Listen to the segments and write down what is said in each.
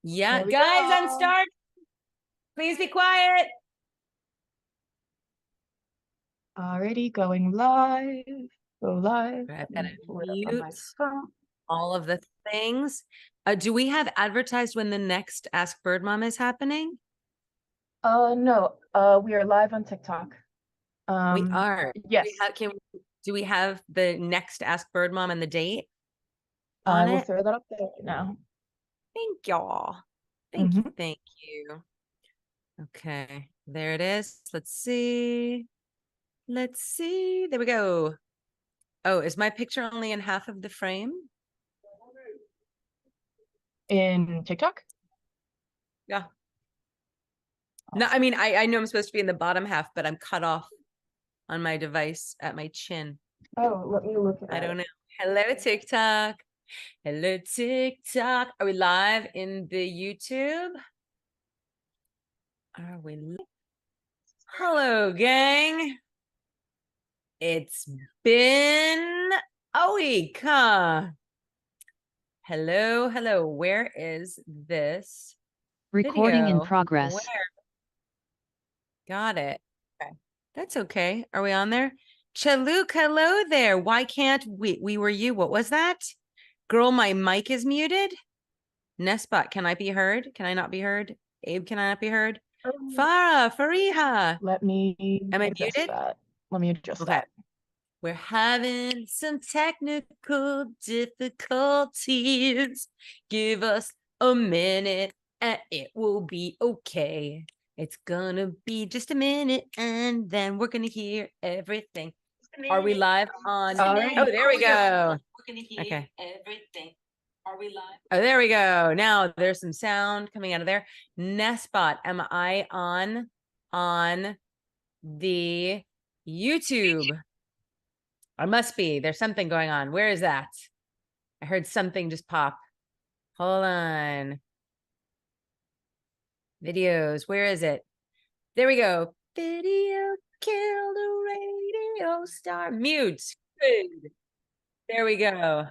Yeah, guys, on start. Please be quiet. Already going live. Go live. I've got to mute all of the things. Do we have advertised when the next Ask Bird Mom is happening? No. We are live on TikTok. We are. Yes. Do we have the next Ask Bird Mom and the date on I will it? throw that up there now. Thank y'all. Thank you. Thank you. Okay, there it is. Let's see. Let's see. There we go. Oh, is my picture only in half of the frame? In TikTok? Yeah. No, I mean, I know I'm supposed to be in the bottom half, but I'm cut off on my device at my chin. Oh, let me look at it. I don't know. Hello, TikTok. Hello, TikTok. Are we live in the YouTube? Are we live? Hello, gang. It's been a week, huh? Hello, hello. Where is this recording video? in progress? Where? Got it. Okay. That's okay. Are we on there? Chaluk, hello there. Why can't we were you? What was that? Girl, my mic is muted. Nespot, can I be heard? Can I not be heard? Abe, can I not be heard? Farah, Fariha. Let me Am I adjust muted? that. Let me adjust that. We're having some technical difficulties. Give us a minute and it will be okay. It's gonna be just a minute and then we're gonna hear everything. Are we live on? Oh, there we go. We're gonna hear everything. Are we live? Oh, there we go. Now there's some sound coming out of there. Nespot, am I on the YouTube? I must be. There's something going on. Where is that? I heard something just pop. Hold on. Videos. Where is it? There we go. Video killed a radio star. Mute. Good. There we go.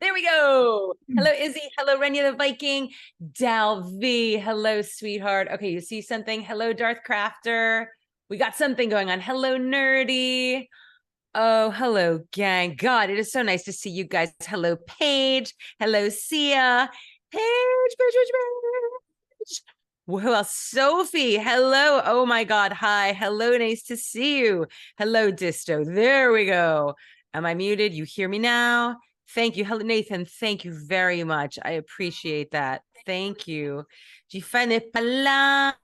There we go. Hello, Izzy. Hello, Renya the Viking. Dal V. Hello, sweetheart. Okay, you see something? Hello, Darth Crafter. We got something going on. Hello, Nerdy. Oh, hello, gang. God, it is so nice to see you guys. Hello, Paige. Hello, Sia. Paige. Who else? Sophie. Hello. Oh my God. Hi. Hello. Nice to see you. Hello, Disto. There we go. Am I muted? You hear me now? Thank you. Hello, Nathan. Thank you very much. I appreciate that. Thank you. Gifane Pala.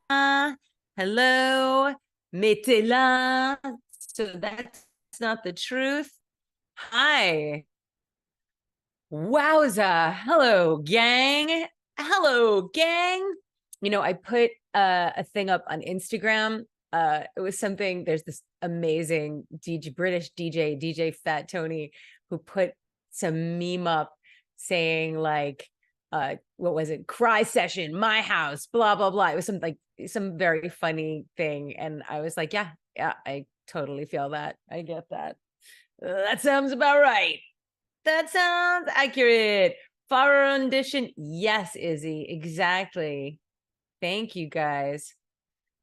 Hello. Metela. So that's not the truth. Hi. Wowza. Hello, gang. Hello, gang. You know, I put a thing up on Instagram. It was something, there's this amazing British DJ Fat Tony, who put some meme up saying like, what was it? Cry session, my house, blah, blah, blah. It was some very funny thing. And I was like, yeah, I totally feel that. I get that. That sounds about right. That sounds accurate. Far rendition. Yes, Izzy, exactly. Thank you, guys.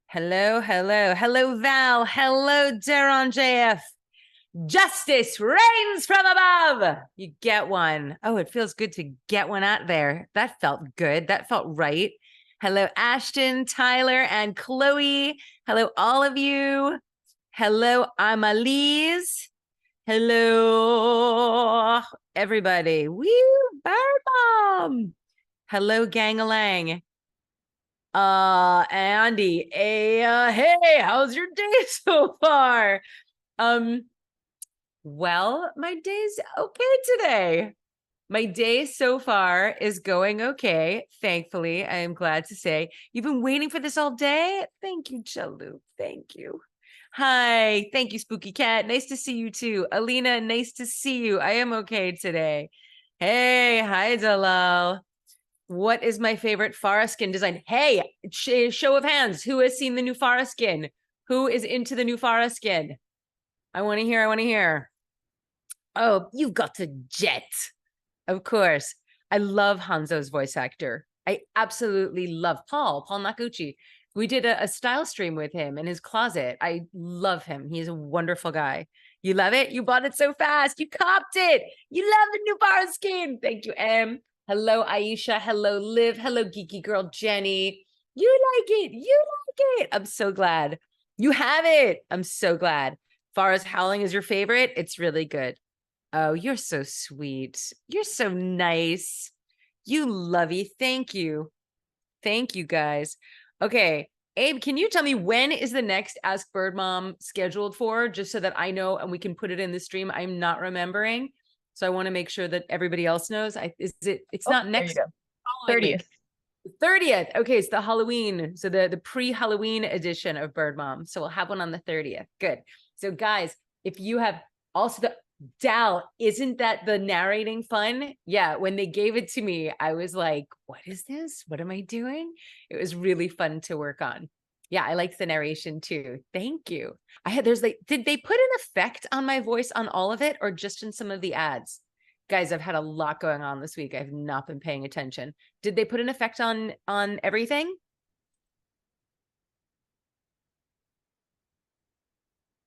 Hello, hello. Hello, Val. Hello, Daron JF. Justice reigns from above. You get one. Oh, it feels good to get one out there. That felt good. That felt right. Hello, Ashton, Tyler, and Chloe. Hello, all of you. Hello, Amalise. Hello, everybody. Woo, Bird Mom. Hello, gang-a-lang. Andy. Hey, how's your day so far? Well, my day's okay today. My day so far is going okay. Thankfully, I am glad to say. You've been waiting for this all day? Thank you, Chalu. Thank you. Hi, thank you, Spooky Cat. Nice to see you too. Alina, nice to see you. I am okay today. Hey, hi, Dalal. What is my favorite Farah skin design? Hey, show of hands. Who has seen the new Farah skin? Who is into the new Farah skin? I want to hear. I want to hear. Oh, you've got to Jet. Of course. I love Hanzo's voice actor. I absolutely love Paul Nakuchi. We did a style stream with him in his closet. I love him. He's a wonderful guy. You love it? You bought it so fast. You copped it. You love the new bar skin. Thank you, Em. Hello, Aisha. Hello, Liv. Hello, geeky girl, Jenny. You like it. You like it. I'm so glad. You have it. I'm so glad. Farah's Howling is your favorite. It's really good. Oh, you're so sweet. You're so nice. You lovey. Thank you. Thank you, guys. Okay. Abe, can you tell me when is the next Ask Bird Mom scheduled for? Just so that I know and we can put it in the stream. I'm not remembering. So I want to make sure that everybody else knows. It's not There you next go. following 30th. week. 30th. Okay, it's the Halloween. So the pre-Halloween edition of Bird Mom. So we'll have one on the 30th. Good. So guys, if you have also the Dal, isn't that the narrating fun? Yeah, when they gave it to me, I was like, what is this? What am I doing? It was really fun to work on. Yeah, I liked the narration too. Thank you. Did they put an effect on my voice on all of it or just in some of the ads? Guys, I've had a lot going on this week. I've not been paying attention. Did they put an effect on everything?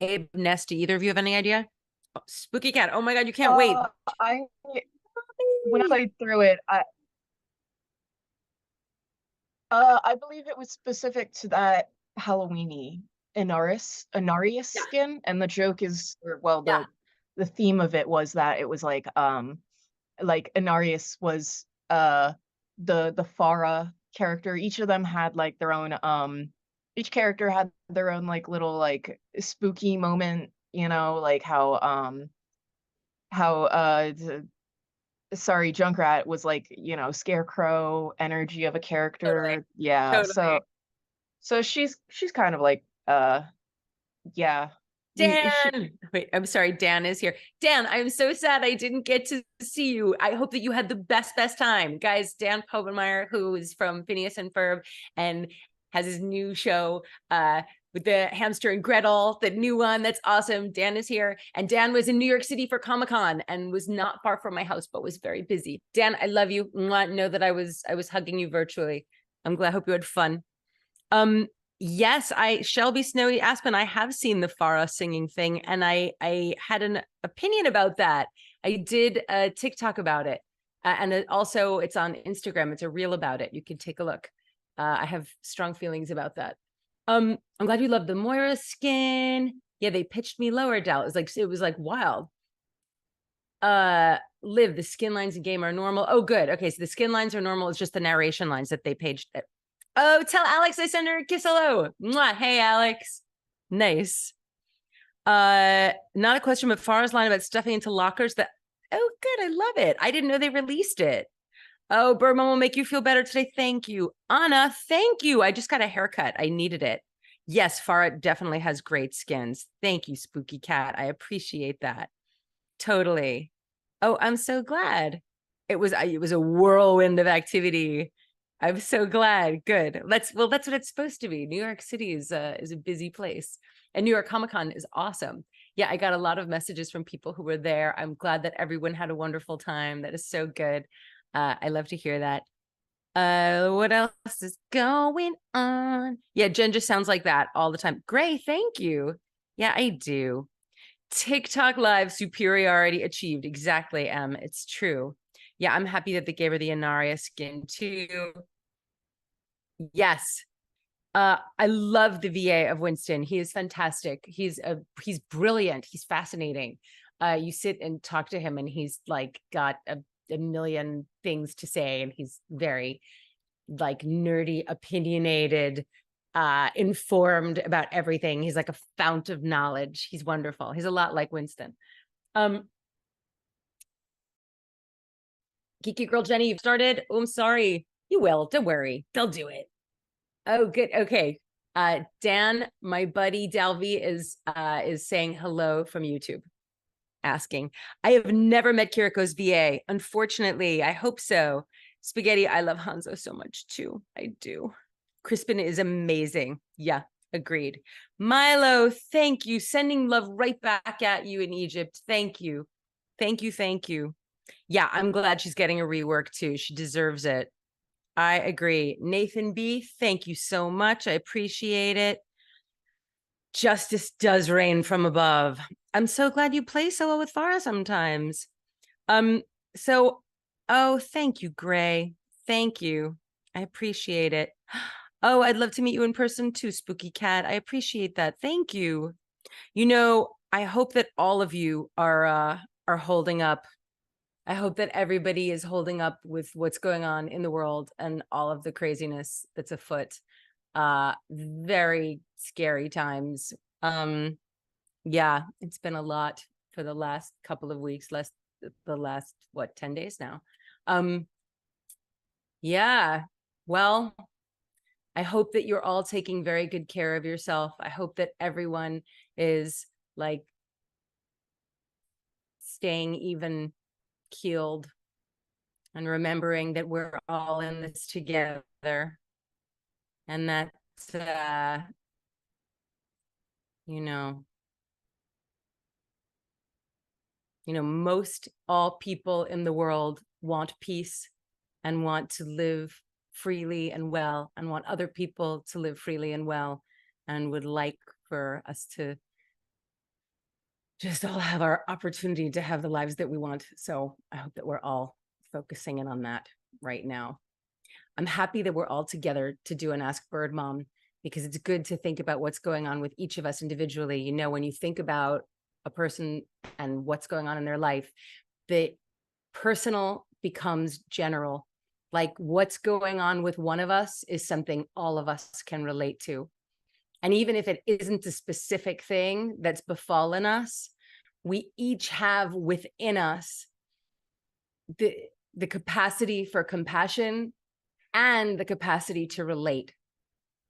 Abe, Nest, do either of you have any idea? Oh, Spooky Cat. Oh my God, you can't wait. I when I played through it, I believe it was specific to that Halloweeny Inarius Yeah, skin, and the joke is, or well, yeah, the theme of it was that it was like Inarius was the Farah character. Each of them had like their own each character had their own like little like spooky moment, you know, like how sorry, Junkrat was like, you know, scarecrow energy of a totally, character. Yeah. totally. So she's kind of like yeah. We she Dan, wait, I'm sorry, Dan is here. Dan, I'm so sad I didn't get to see you. I hope that you had the best time. Guys, Dan Pobenmeyer, who is from Phineas and Ferb and has his new show with the hamster and Gretel, the new one. That's awesome. Dan is here. And Dan was in New York City for Comic-Con and was not far from my house, but was very busy. Dan, I love you. Know that I was hugging you virtually. I'm glad. I hope you had fun. Yes, Shelby Snowy Aspen, I have seen the Farah singing thing, and I had an opinion about that. I did a TikTok about it, and also it's on Instagram. It's a reel about it. You can take a look. I have strong feelings about that. I'm glad you love the Moira skin. Yeah, they pitched me lower, Dal. It was like wild. Liv, the skin lines in game are normal. Oh, good. Okay, so the skin lines are normal. It's just the narration lines that they paged. Oh, tell Alex I send her a kiss. Hello. Mwah. Hey, Alex. Nice. Not a question, but Farah's line about stuffing into lockers that, oh, good. I love it. I didn't know they released it. Oh, Birdmom will make you feel better today. Thank you. Anna, thank you. I just got a haircut. I needed it. Yes, Farah definitely has great skins. Thank you, Spooky Cat. I appreciate that. Totally. Oh, I'm so glad. It was a whirlwind of activity. I'm so glad. Good. That's what it's supposed to be. New York City is a busy place, and New York Comic-Con is awesome. Yeah, I got a lot of messages from people who were there. I'm glad that everyone had a wonderful time. That is so good. I love to hear that. What else is going on? Yeah, Jen just sounds like that all the time. Gray, thank you. Yeah, I do. TikTok live superiority achieved. Exactly, Em. It's true. Yeah, I'm happy that they gave her the Inaria skin too. Yes. I love the VA of Winston. He is fantastic. He's brilliant. He's fascinating. You sit and talk to him and he's like got a million things to say, and he's very like nerdy, opinionated, informed about everything. He's like a fount of knowledge. He's wonderful. He's a lot like Winston. Geeky Girl Jenny, you've started. Oh, I'm sorry. You will. Don't worry. They'll do it. Oh, good. Okay. Dan, my buddy Dalvi is saying hello from YouTube, asking. I have never met Kiriko's VA. Unfortunately, I hope so. Spaghetti, I love Hanzo so much too. I do. Crispin is amazing. Yeah, agreed. Milo, thank you. Sending love right back at you in Egypt. Thank you. Thank you. Thank you. Yeah, I'm glad she's getting a rework too. She deserves it. I agree. Nathan B, thank you so much. I appreciate it. Justice does reign from above. I'm so glad you play so well with Farah sometimes. So, oh, thank you, Gray. Thank you. I appreciate it. Oh, I'd love to meet you in person too, Spooky Cat. I appreciate that. Thank you. You know, I hope that all of you are holding up. I hope that everybody is holding up with what's going on in the world and all of the craziness that's afoot. Very scary times. Yeah, it's been a lot for the last couple of weeks, the last what, 10 days now. Yeah. Well, I hope that you're all taking very good care of yourself. I hope that everyone is like staying even keeled and remembering that we're all in this together, and that you know, most all people in the world want peace and want to live freely and well, and want other people to live freely and well, and would like for us to just all have our opportunity to have the lives that we want. So I hope that we're all focusing in on that right now. I'm happy that we're all together to do an Ask Bird Mom, because it's good to think about what's going on with each of us individually. You know, when you think about a person and what's going on in their life, the personal becomes general. Like what's going on with one of us is something all of us can relate to. And even if it isn't a specific thing that's befallen us, we each have within us the capacity for compassion and the capacity to relate.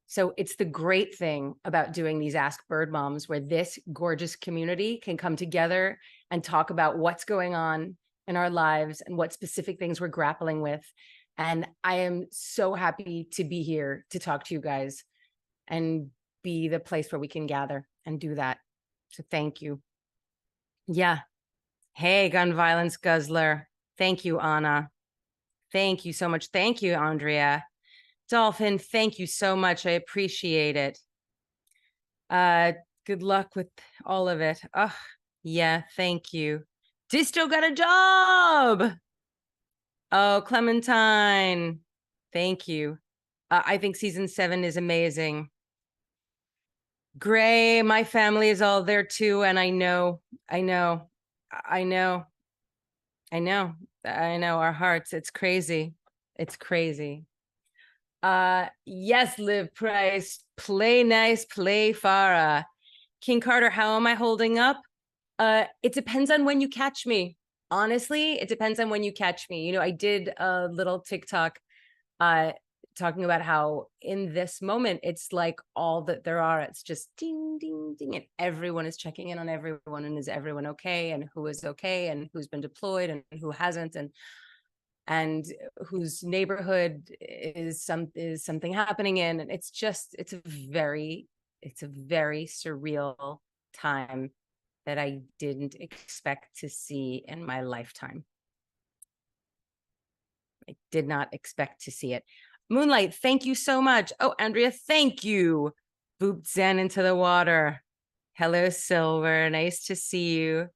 So it's the great thing about doing these Ask Bird Moms, where this gorgeous community can come together and talk about what's going on in our lives and what specific things we're grappling with. And I am so happy to be here to talk to you guys and be the place where we can gather and do that. So thank you. Yeah. Hey, gun violence guzzler. Thank you, Anna. Thank you so much. Thank you, Andrea. Dolphin, thank you so much. I appreciate it. Good luck with all of it. Oh, yeah, thank you. Disto got a job. Oh, Clementine, thank you. I think season 7 is amazing. Gray, my family is all there too, and I know our hearts. It's crazy. It's crazy. Yes, Liv Price, play nice, play Farah. King Carter, how am I holding up? It depends on when you catch me. Honestly, it depends on when you catch me. You know, I did a little TikTok talking about how in this moment it's like all that there are, it's just ding ding ding, and everyone is checking in on everyone, and is everyone okay, and who is okay, and who's been deployed and who hasn't, and whose neighborhood is something happening in. And it's a very surreal time that I didn't expect to see in my lifetime. I did not expect to see it. Moonlight, thank you so much. Oh, Andrea, thank you. Boop Zen into the water. Hello, Silver. Nice to see you.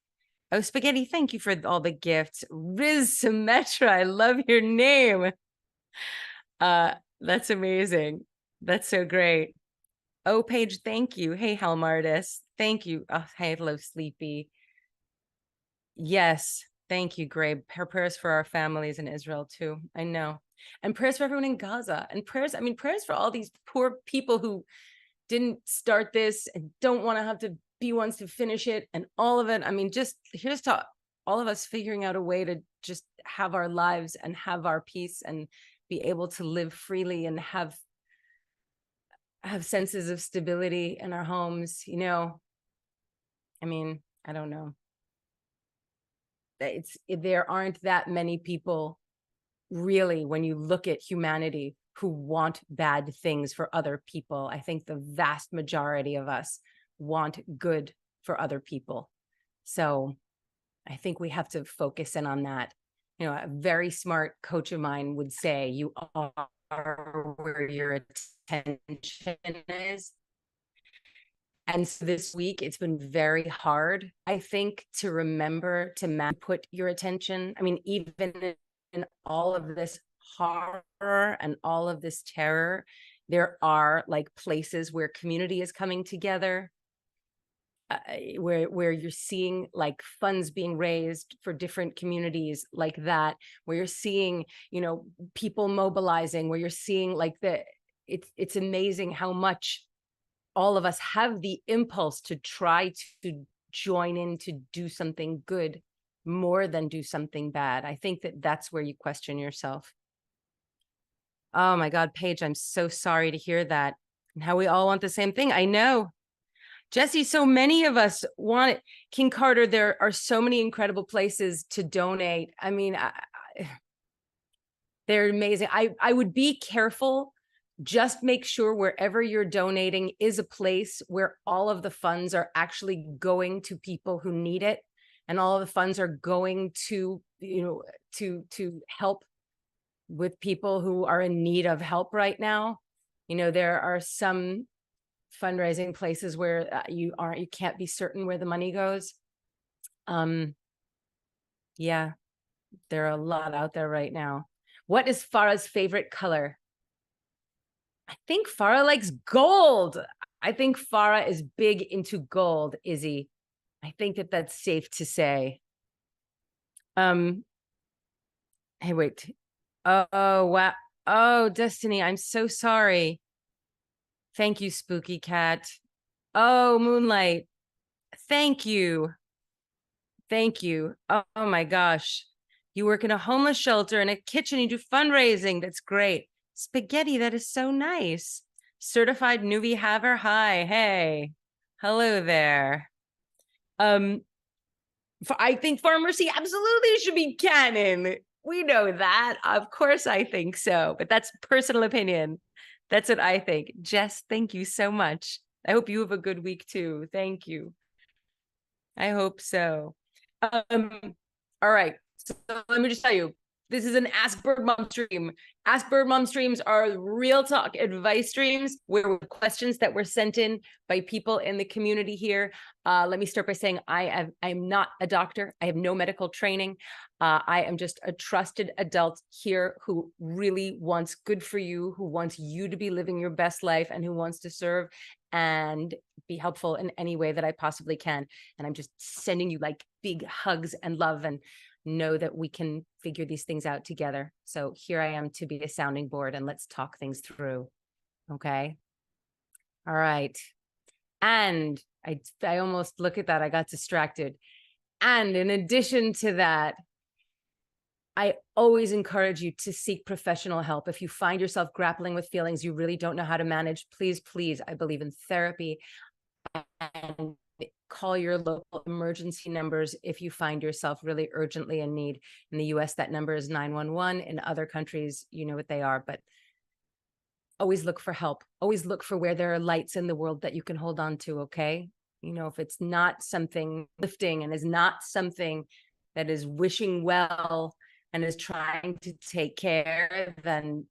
Oh, Spaghetti, thank you for all the gifts. Riz Symmetra, I love your name. That's amazing. That's so great. Oh, Paige, thank you. Hey, Helmartis, thank you. Oh, hey, hello, Sleepy. Yes, thank you, Gray. Her prayers for our families in Israel too. I know. And prayers for everyone in Gaza. And prayers for all these poor people who didn't start this and don't want to have to be ones to finish it, and all of it. I mean, just here's to all of us figuring out a way to just have our lives and have our peace and be able to live freely and have senses of stability in our homes. You know, I mean, I don't know. There aren't that many people really, when you look at humanity, who want bad things for other people. I think the vast majority of us want good for other people. So I think we have to focus in on that. You know, a very smart coach of mine would say, you are where your attention is. And so this week, it's been very hard, I think, to remember to put your attention. I mean, even in all of this horror and all of this terror, there are like places where community is coming together, where you're seeing like funds being raised for different communities like that, where you're seeing, you know, people mobilizing, where you're seeing like it's amazing how much all of us have the impulse to try to join in to do something good more than do something bad. I think that that's where you question yourself. Oh my God, Paige, I'm so sorry to hear that. And how we all want the same thing. I know. Jesse, so many of us want it. King Carter, there are so many incredible places to donate. I mean, they're amazing. I would be careful. Just make sure wherever you're donating is a place where all of the funds are actually going to people who need it, and all of the funds are going to, you know, to help with people who are in need of help right now. You know, there are some fundraising places where you can't be certain where the money goes. Yeah, there are a lot out there right now. What is Farah's favorite color? I think Farah likes gold. I think Farah is big into gold, Izzy. I think that that's safe to say. Hey, wait. Oh, wow. Oh, Destiny, I'm so sorry. Thank you, Spooky Cat. Oh, Moonlight. Thank you. Thank you. Oh my gosh. You work in a homeless shelter, in a kitchen, you do fundraising. That's great. Spaghetti, that is so nice. Certified Nuvi Haver. Hi. Hey. Hello there. I think Pharmacy absolutely should be canon. We know that. Of course I think so, but that's personal opinion. That's what I think. Jess, thank you so much. I hope you have a good week too. Thank you. I hope so. All right. So let me just tell you, this is an Ask Bird Mom stream. Ask Bird Mom streams are real talk advice streams where questions that were sent in by people in the community here. Let me start by saying I'm not a doctor. I have no medical training. I am just a trusted adult here who really wants good for you, who wants you to be living your best life, and who wants to serve and be helpful in any way that I possibly can. And I'm just sending you like big hugs and love, and know that we can figure these things out together. So here I am to be a sounding board, and let's talk things through. Okay. All right. And I almost, look at that, I got distracted. And in addition to that, I always encourage you to seek professional help. If you find yourself grappling with feelings you really don't know how to manage, please, please, I believe in therapy. And call your local emergency numbers if you find yourself really urgently in need. In the US, that number is 911. In other countries, you know what they are, but always look for help. Always look for where there are lights in the world that you can hold on to, okay? You know, if it's not something lifting and is not something that is wishing well and is trying to take care, then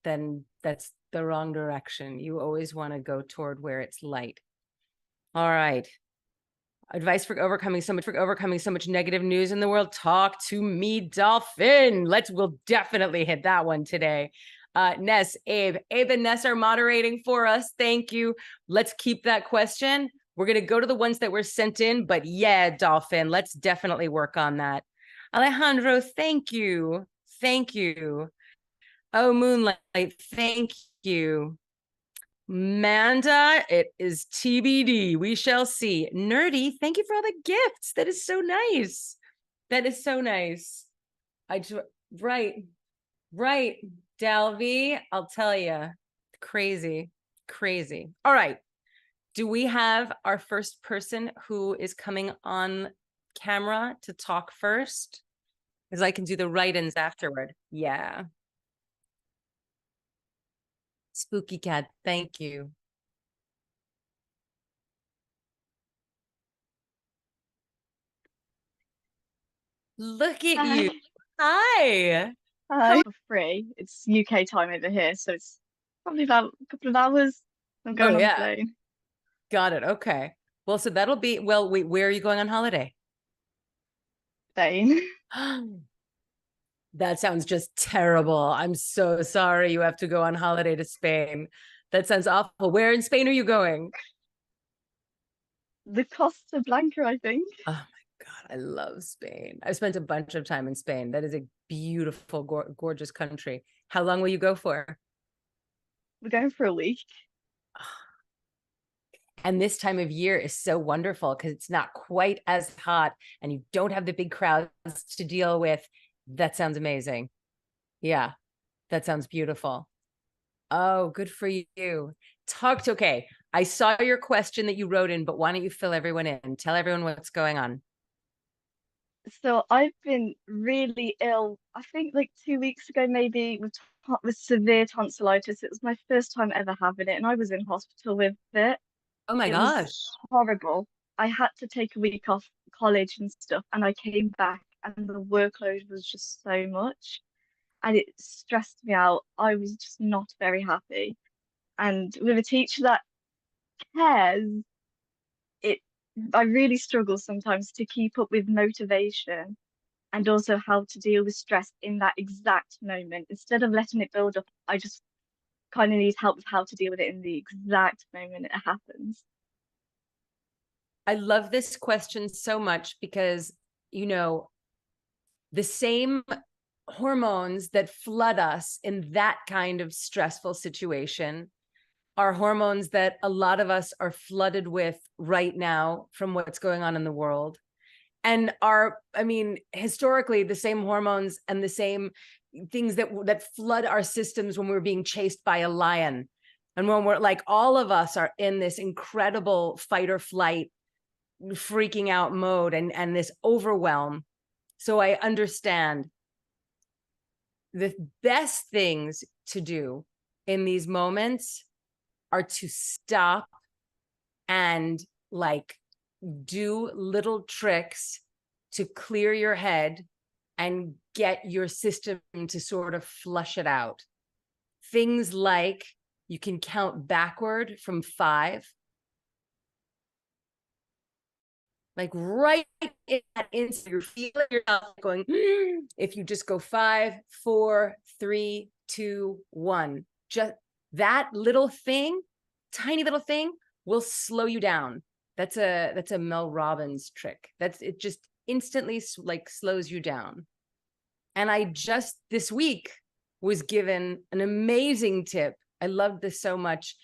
that's the wrong direction. You always want to go toward where it's light. All right. Advice for overcoming so much negative news in the world. Talk to me, Dolphin. We'll definitely hit that one today. Ness, Abe and Ness are moderating for us. Thank you. Let's keep that question. We're going to go to the ones that were sent in, but yeah, Dolphin, let's definitely work on that. Alejandro, thank you. Thank you. Oh, Moonlight, thank you. Manda, it is TBD. We shall see. Nerdy, thank you for all the gifts. That is so nice. That is so nice. Right. Dalvy, I'll tell you. Crazy. All right. Do we have our first person who is coming on camera to talk first? Because I can do the write-ins afterward. Yeah. Spooky Cat, thank you. Look at you. Hi. Hi. For free. It's UK time over here, so it's Probably about a couple of hours. I'm Oh going on the yeah, plane. got it. Okay. Well, so that'll be, well, wait, where are you going on holiday? Spain. That sounds just terrible. I'm so sorry you have to go on holiday to Spain. That sounds awful. Where in Spain are you going? The Costa Blanca, I think. Oh my God, I love Spain. I've spent a bunch of time in Spain. That is a beautiful, gorgeous country. How long will you go for? We're going for a week. And this time of year is so wonderful because it's not quite as hot and you don't have the big crowds to deal with. That sounds amazing. Yeah, that sounds beautiful. Oh, good for you. Okay. I saw your question that you wrote in, but why don't you fill everyone in? Tell everyone what's going on. So I've been really ill. I think like 2 weeks ago, maybe with severe tonsillitis. It was my first time ever having it, and I was in hospital with it. Oh my It was gosh. horrible. I had to take a week off college and stuff, and I came back, and the workload was just so much, and it stressed me out. I was just not very happy. And with a teacher that cares, it I really struggle sometimes to keep up with motivation and also how to deal with stress in that exact moment. Instead of letting it build up, I just kind of need help with how to deal with it in the exact moment it happens. I love this question so much because, you know, the same hormones that flood us in that kind of stressful situation are hormones that a lot of us are flooded with right now from what's going on in the world. And are, I mean, historically, the same hormones and the same things that flood our systems when we're being chased by a lion. And when we're like, all of us are in this incredible fight or flight, freaking out mode and this overwhelm. So I understand the best things to do in these moments are to stop and like do little tricks to clear your head and get your system to sort of flush it out. Things like you can count backward from 5. Like right in that instant, you're feeling yourself going, if you just go 5, 4, 3, 2, 1, just that little thing, tiny little thing will slow you down. That's a Mel Robbins trick. It just instantly like slows you down. And I just this week was given an amazing tip. I loved this so much.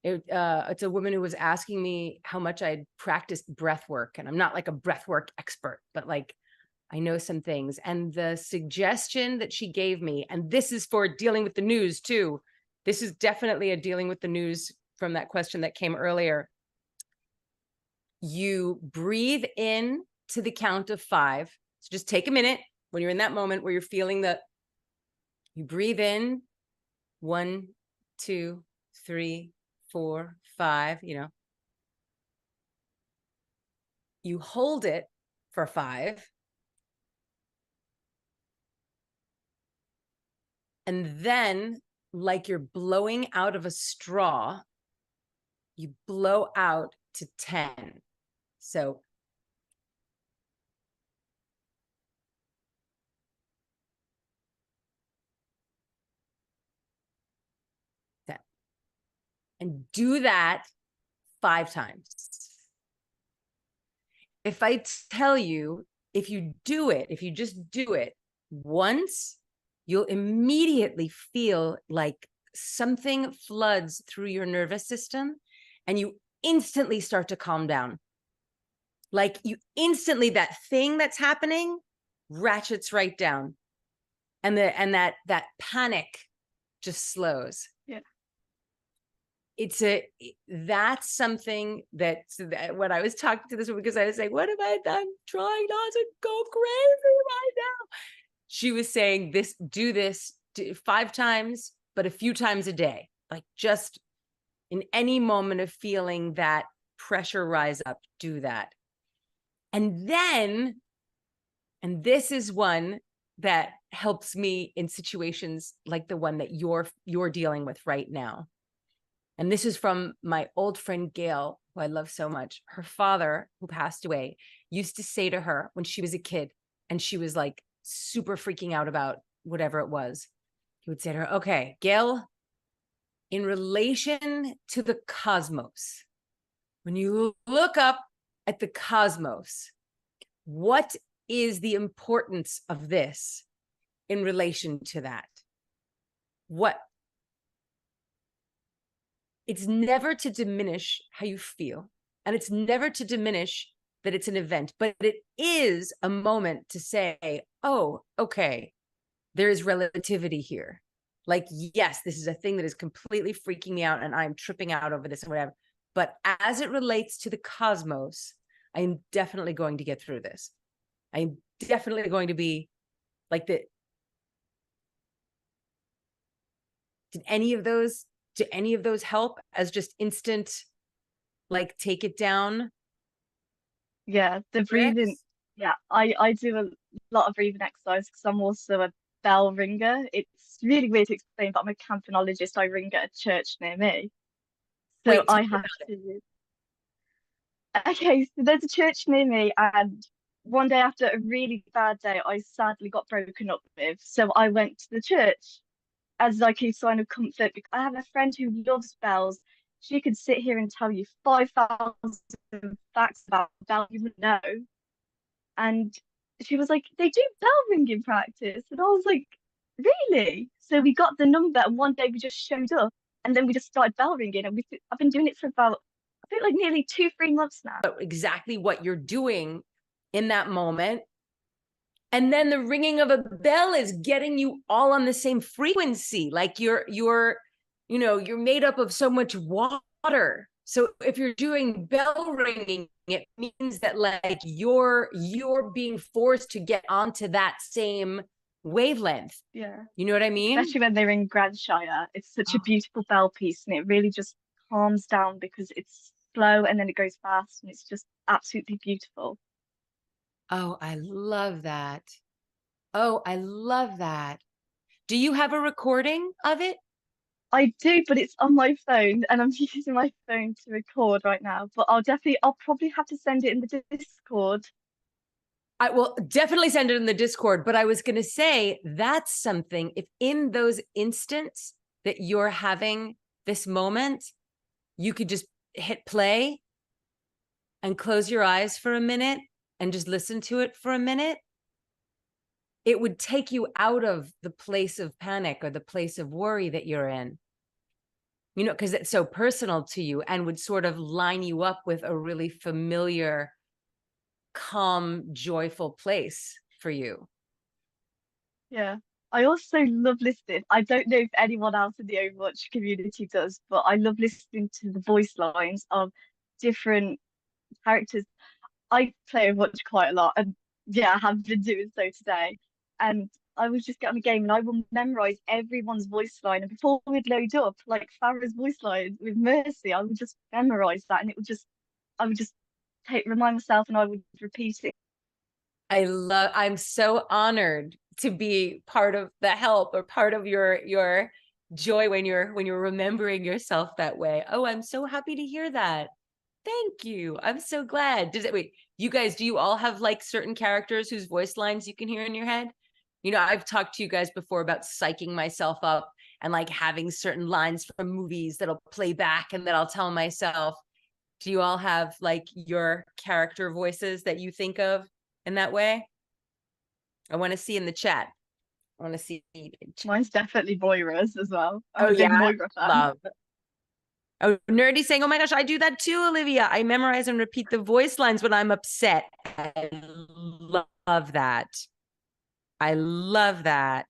It's a woman who was asking me how much I'd practiced breath work. And I'm not like a breath work expert, but like I know some things. And the suggestion that she gave me, and this is for dealing with the news too. This is definitely a dealing with the news from that question that came earlier. You breathe in to the count of 5. So just take a minute when you're in that moment where you're feeling that you breathe in 1, 2, 3, 4, 5, you know. You hold it for 5. And then, like you're blowing out of a straw, you blow out to 10. So that, and do that 5 times. If I tell you, if you just do it once, you'll immediately feel like something floods through your nervous system and you instantly start to calm down. Like you instantly, that thing that's happening ratchets right down. And that panic just slows. Yeah. That's something that when I was talking to this woman, because I was saying, what have I done? Trying not to go crazy right now. She was saying do this 5 times, but a few times a day, like just in any moment of feeling that pressure rise up, do that. And then, and this is one that helps me in situations like the one that you're dealing with right now. And this is from my old friend, Gail, who I love so much. Her father, who passed away, used to say to her when she was a kid and she was like super freaking out about whatever it was, he would say to her, okay, Gail, in relation to the cosmos, when you look up at the cosmos, what is the importance of this in relation to that? What? It's never to diminish how you feel, and it's never to diminish that it's an event, but it is a moment to say, oh, okay, there is relativity here. Like, yes, this is a thing that is completely freaking me out and I'm tripping out over this and whatever. But as it relates to the cosmos, I am definitely going to get through this. I'm definitely going to be like the, do any of those help as just instant, like, take it down? Yeah, the breathing. Yeah, I do a lot of breathing exercise because I'm also a bell ringer. It's really weird to explain, but I'm a campanologist. I ring at a church near me. So Wait, I have to. Okay, so there's a church near me, and one day after a really bad day, I sadly got broken up with. So I went to the church as like a sign of comfort because I have a friend who loves bells. She could sit here and tell you 5,000 facts about bells you would know. And she was like, they do bell ringing practice. And I was like, really? So we got the number, and one day we just showed up, and then we just started bell ringing. And I've been doing it for about, I think, like nearly 2-3 months now. exactly what you're doing in that moment. And then the ringing of a bell is getting you all on the same frequency. Like you're made up of so much water. So if you're doing bell ringing, it means that like you're being forced to get onto that same wavelength. Yeah. You know what I mean? Especially when they're in Granshire. It's such a beautiful bell piece, and it really just calms down because it's slow and then it goes fast, and it's just absolutely beautiful. Oh, I love that. Oh, I love that. Do you have a recording of it? I do, but it's on my phone, and I'm using my phone to record right now. But I'll probably have to send it in the Discord. I will definitely send it in the Discord, but I was going to say that's something, if in those instants that you're having this moment, you could just hit play and close your eyes for a minute and just listen to it for a minute. It would take you out of the place of panic or the place of worry that you're in, because it's so personal to you and would sort of line you up with a really familiar, calm, joyful place for you. Yeah. I also love listening. I don't know if anyone else in the Overwatch community does, but I love listening to the voice lines of different characters. I play Overwatch quite a lot, and yeah, I have been doing so today. And I was just getting a game, and I will memorize everyone's voice line. And before we'd load up, like Farah's voice line with Mercy, I would just memorize that, and I would just remind myself, and I would repeat it. I'm so honored to be part of the help or part of your joy when you're remembering yourself that way. Oh, I'm so happy to hear that. Thank you. I'm so glad. Wait, you guys, do you all have like certain characters whose voice lines you can hear in your head? I've talked to you guys before about psyching myself up and like having certain lines from movies that'll play back and that I'll tell myself. Do you all have like your character voices that you think of in that way? I want to see in the chat. I want to see. Mine's definitely Moira's as well. I'm Oh a big yeah, Moira fan. love. Oh, Nerdy saying, oh my gosh, I do that too, Olivia. I memorize and repeat the voice lines when I'm upset. I love that. I love that.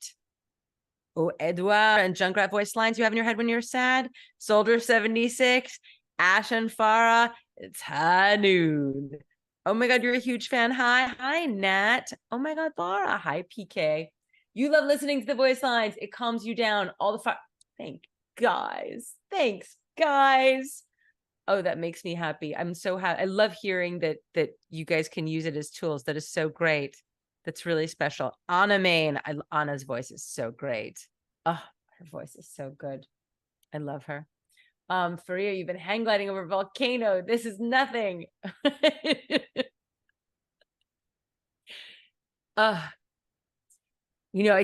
Oh, Edouard and Junkrat voice lines you have in your head when you're sad. Soldier 76, Ash and Farah. It's high noon. Oh my God, you're a huge fan. Hi, Nat. Oh my God, Laura. Hi, PK. You love listening to the voice lines. It calms you down. All the fun. Thanks, guys. Oh, that makes me happy. I'm so happy. I love hearing that you guys can use it as tools. That is so great. That's really special. Anna Main. Anna's voice is so great. Oh, her voice is so good. I love her. Faria, you've been hang gliding over a volcano. This is nothing. You know,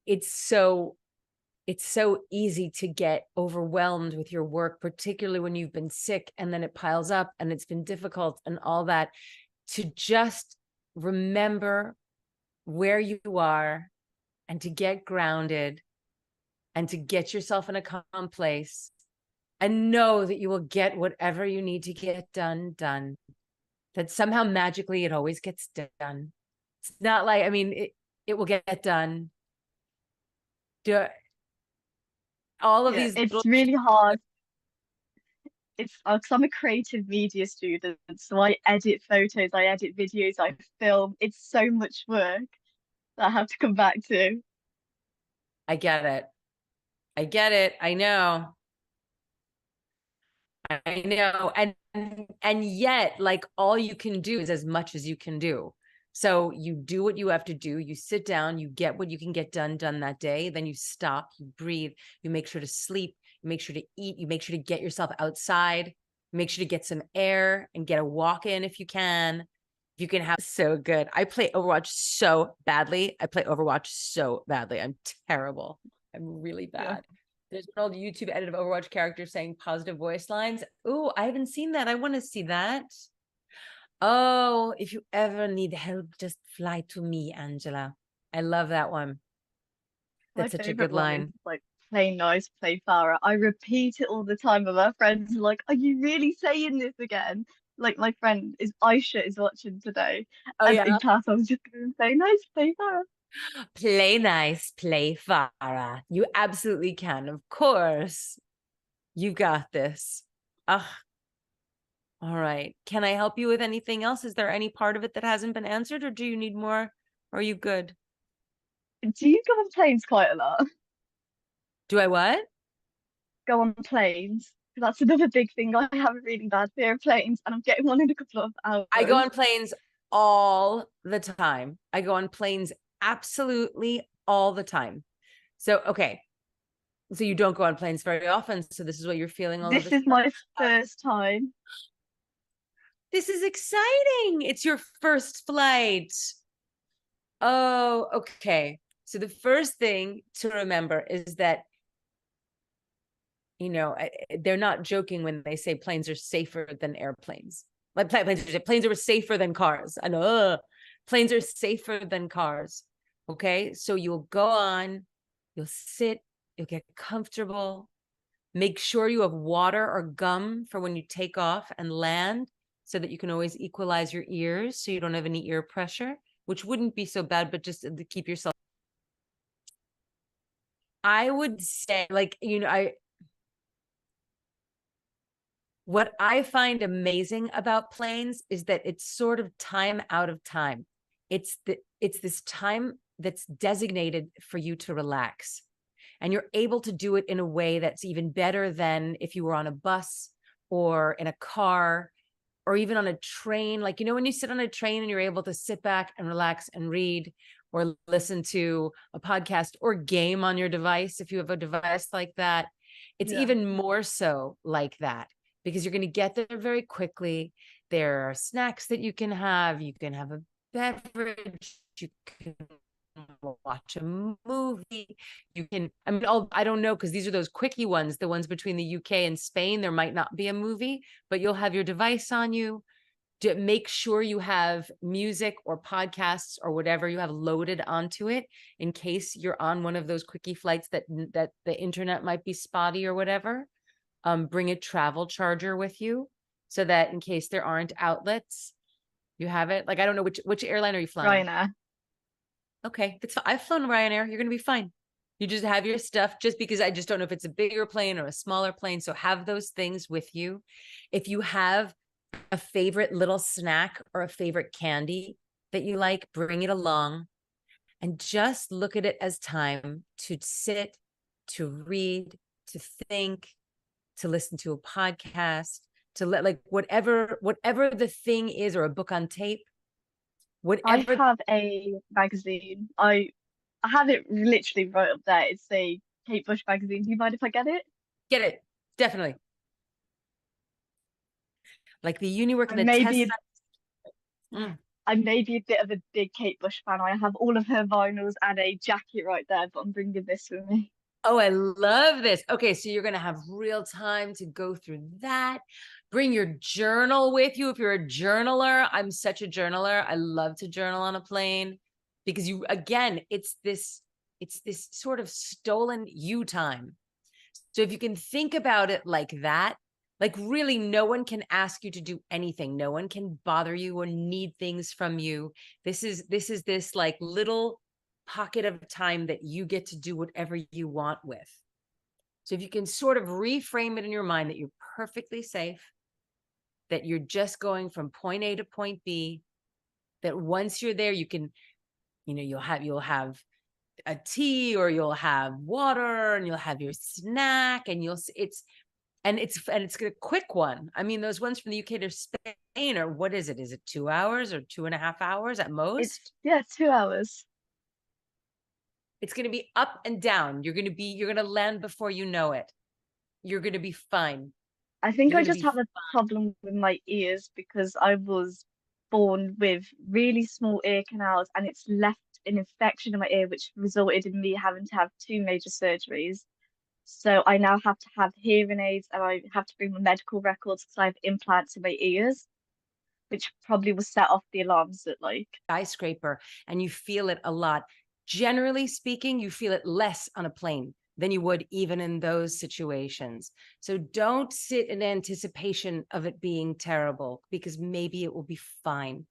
it's so easy to get overwhelmed with your work, particularly when you've been sick and then it piles up and it's been difficult and all that. To just remember where you are and to get grounded and to get yourself in a calm place and know that you will get whatever you need to get done. That somehow magically it always gets done. It's not like, I mean, it will get done. All of these It's little, really hard. It's because I'm a creative media student, so I edit photos, I edit videos, I film. It's so much work that I have to come back to. I get it. I get it. I know. I know. And yet, like, all you can do is as much as you can do. So you do what you have to do. You sit down, you get what you can get done that day. Then you stop, you breathe, you make sure to sleep, you make sure to eat, you make sure to get yourself outside, you make sure to get some air and get a walk in if you can. You can have so good. I play Overwatch so badly. I'm terrible. I'm really bad. Yeah. There's an old YouTube edit of Overwatch characters saying positive voice lines. Oh, I haven't seen that. I want to see that. Oh, if you ever need help, just fly to me, Angela. I love that one. My That's such a favorite good one is line. like play nice, play Farah. I repeat it all the time, and my friends are like, "Are you really saying this again?" Like my friend is Aisha is watching today, Oh, and yeah. in class I was just going to say nice, play Farah. Play nice, play Farah. You absolutely can. Of course. You got this. Ugh. All right. Can I help you with anything else? Is there any part of it that hasn't been answered, or do you need more? Or are you good? Do you go on planes quite a lot? Do I what? Go on planes? 'Cause that's another big thing. I have a really bad fear of planes, and I'm getting one in a couple of I go hours. on planes all the time. I go on planes absolutely all the time. So, okay. So you don't go on planes very often. So this is what you're feeling all of This this. is my first time. This is exciting. It's your first flight. Oh, okay. So the first thing to remember is that, you know, they're not joking when they say planes are safer than airplanes. Like planes are safer than cars. I know planes are safer than cars. Okay. So you'll go on, you'll sit, you'll get comfortable. Make sure you have water or gum for when you take off and land so that you can always equalize your ears so you don't have any ear pressure, which wouldn't be so bad, but just to keep yourself. I would say, like, you know, what I find amazing about planes is that it's sort of time out of time. It's this time that's designated for you to relax. And you're able to do it in a way that's even better than if you were on a bus or in a car or even on a train. Like, you know, when you sit on a train and you're able to sit back and relax and read or listen to a podcast or game on your device, if you have a device like that, it's Yeah. even more so like that because you're going to get there very quickly. There are snacks that you can have. You can have a beverage. You can watch a movie. You can, I mean, I don't know, because these are those quickie ones, the ones between the UK and Spain. There might not be a movie, but you'll have your device on you. To make sure you have music or podcasts or whatever you have loaded onto it in case you're on one of those quickie flights that the internet might be spotty or whatever. Bring a travel charger with you so that in case there aren't outlets, you have it. Like, I don't know which airline are you flying? Ryanair. Okay, that's fine. I've flown Ryanair. You're gonna be fine. You just have your stuff, just because I just don't know if it's a bigger plane or a smaller plane. So have those things with you. If you have a favorite little snack or a favorite candy that you like, bring it along and just look at it as time to sit, to read, to think, to listen to a podcast, to let, like, whatever the thing is, or a book on tape, I whatever. have a magazine. I have it literally right up there. It's a Kate Bush magazine. Do you mind if I get it? Get it. definitely. Like the uni work and the Maybe test. Mm. I may be a bit of a big Kate Bush fan. I have all of her vinyls and a jacket right there, but I'm bringing this with me. Oh, I love this. Okay, so you're going to have real time to go through that. Bring your journal with you if you're a journaler. I'm such a journaler. I love to journal on a plane because you, again, it's this sort of stolen you time. So if you can think about it like that, like really no one can ask you to do anything. No one can bother you or need things from you. This is this like little pocket of time that you get to do whatever you want with. So if you can sort of reframe it in your mind that you're perfectly safe, that you're just going from point A to point B, that once you're there, you can, you know, you'll have a tea or you'll have water and you'll have your snack and it's a quick one. I mean, those ones from the UK to Spain, or what is it? Is it 2 hours or 2.5 hours at most? It's 2 hours. It's going to be up and down. You're going to land before you know it. You're going to be fine. I think You're I going to just be have a problem with my ears because I was born with really small ear canals and it's left an infection in my ear, which resulted in me having to have 2 major surgeries. So I now have to have hearing aids and I have to bring my medical records because I have implants in my ears, which probably will set off the alarms that like skyscraper and you feel it a lot. Generally speaking, you feel it less on a plane than you would even in those situations. So don't sit in anticipation of it being terrible because maybe it will be fine.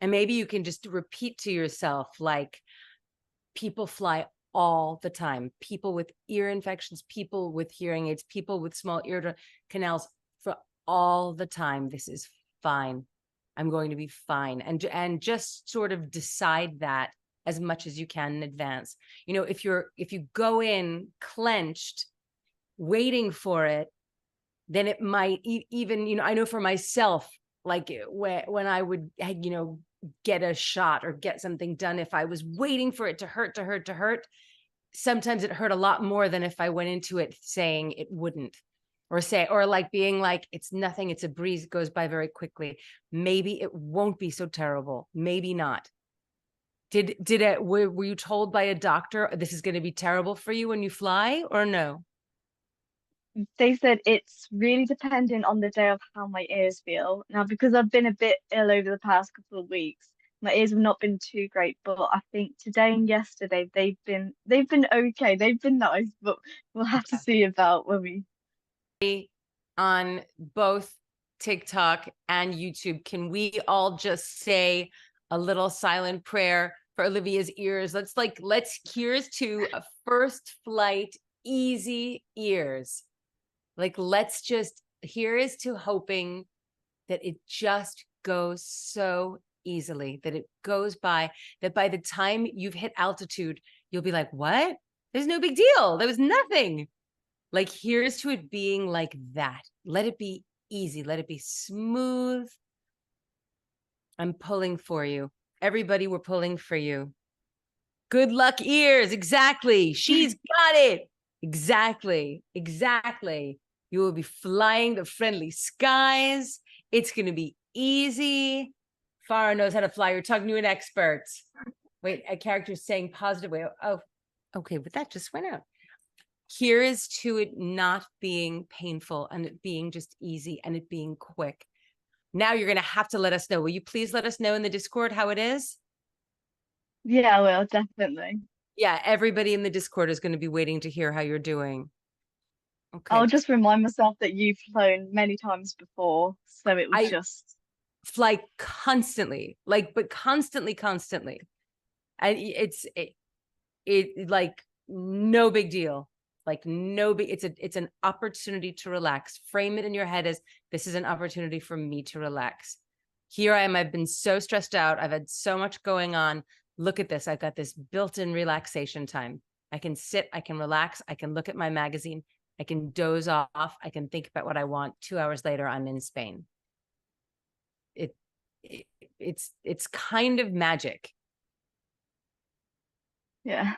And maybe you can just repeat to yourself, like, people fly all the time. People with ear infections, people with hearing aids, people with small ear canals for all the time. This is fine. I'm going to be fine. And just sort of decide that as much as you can in advance. You know, if you go in clenched, waiting for it, then it might even, you know, I know for myself, like when I would, you know, get a shot or get something done, if I was waiting for it to hurt, sometimes it hurt a lot more than if I went into it saying it wouldn't, or like being like, it's nothing, it's a breeze, it goes by very quickly. Maybe it won't be so terrible. Maybe not. Were you told by a doctor this is going to be terrible for you when you fly, or no? they said it's really dependent on the day of how my ears feel. Now, because I've been a bit ill over the past couple of weeks, my ears have not been too great, but I think today and yesterday they've been okay. They've been nice, but we'll have to see about when we On both TikTok and YouTube, can we all just say a little silent prayer for Olivia's ears? Let's here's to a first flight easy ears. Like, here is to hoping that it just goes so easily, that it goes by, that by the time you've hit altitude, you'll be like, what? There's no big deal. There was nothing. Like, here's to it being like that. Let it be easy. Let it be smooth. I'm pulling for you. Everybody, we're pulling for you. Good luck, ears. Exactly. She's got it. Exactly. You will be flying the friendly skies. It's going to be easy. Farah knows how to fly. You're talking to an expert. Wait, a character is saying positive way. Oh, okay, but that just went out. Here is to it not being painful and it being just easy and it being quick. Now you're going to have to let us know. Will you please let us know in the Discord how it is? Yeah, I will definitely. Yeah, everybody in the Discord is going to be waiting to hear how you're doing. Okay. I'll just remind myself that you've flown many times before, so it was I just fly constantly, but constantly. And it like no big deal. Like no big, it's an opportunity to relax. Frame it in your head as this is an opportunity for me to relax. Here I am. I've been so stressed out. I've had so much going on. Look at this. I've got this built-in relaxation time. I can sit, I can relax, I can look at my magazine, I can doze off, I can think about what I want. 2 hours later, I'm in Spain. It's kind of magic. yeah.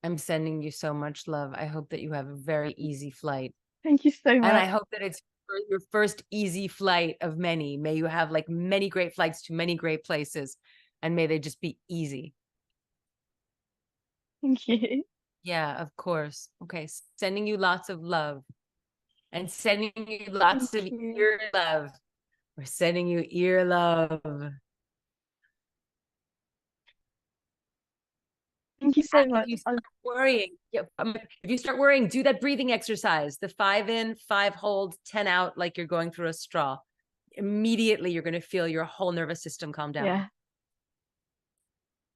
I'm sending you so much love. I hope that you have a very easy flight. Thank you so And I much. hope that it's your first easy flight of many. May you have like many great flights to many great places, and may they just be easy. Thank you. Yeah, of course. Okay, sending you lots of love and sending you lots Thank of you. ear love. We're sending you ear love. Thank you so If much. you start worrying, if you start worrying, do that breathing exercise, the 5 in, 5 hold, 10 out, like you're going through a straw. Immediately, you're going to feel your whole nervous system calm down. Yeah.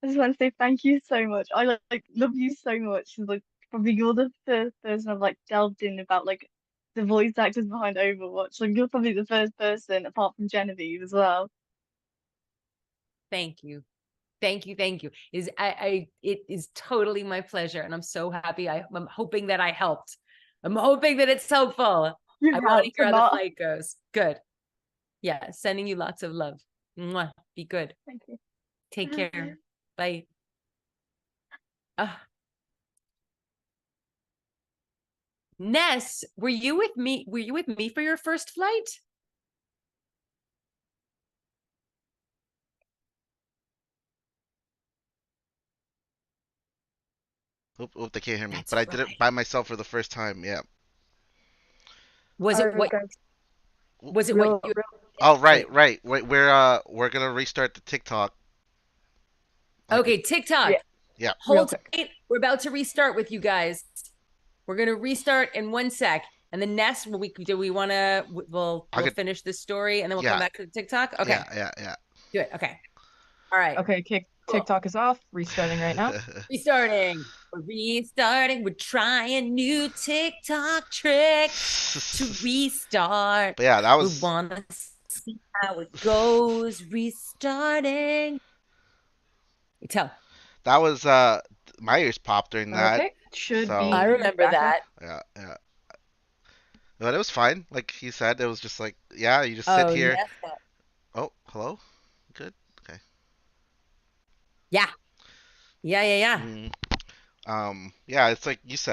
I just want to say thank you so much. I like love you so much. Like probably you're the first person I've like delved in about like the voice actors behind Overwatch. Like you're probably the first person apart from Genevieve as well. Thank you. Thank you. Thank you. It is totally my pleasure. And I'm so happy. I'm hoping that I helped. I'm hoping that it's helpful. You've I want to helped a hear how the lot. flight goes. Good. Yeah. Sending you lots of love. Mwah. Be good. Thank you. Take Bye. care. Bye. Ness, were you with me? Were you with me for your first flight? Oop, they can't hear me. That's But I did right. it by myself for the first time. Yeah. Was it what? Was it what you? Oh, right, Wait. right. We're gonna restart the TikTok. Like, Okay, TikTok. Yeah, yeah. real Hold quick. tight. We're about to restart with you guys. We're gonna restart in 1 sec. And then Ness, we want to? We'll finish this story and then we'll come Yeah, back to the TikTok. Okay, yeah. do it. Okay. All right. Okay, Cool. TikTok is off. Restarting right now. Restarting. We're restarting. We're trying new TikTok tricks to restart. But yeah, We want to see how it goes. Restarting. Tell. that was my ears popped during that. Okay, should So I be remember back up. that. yeah. But it was fine. Like he said, it was just like, yeah, you just sit Oh, here. Nessa. Oh, hello. Good. Okay. Yeah. Yeah. Yeah, it's like you said.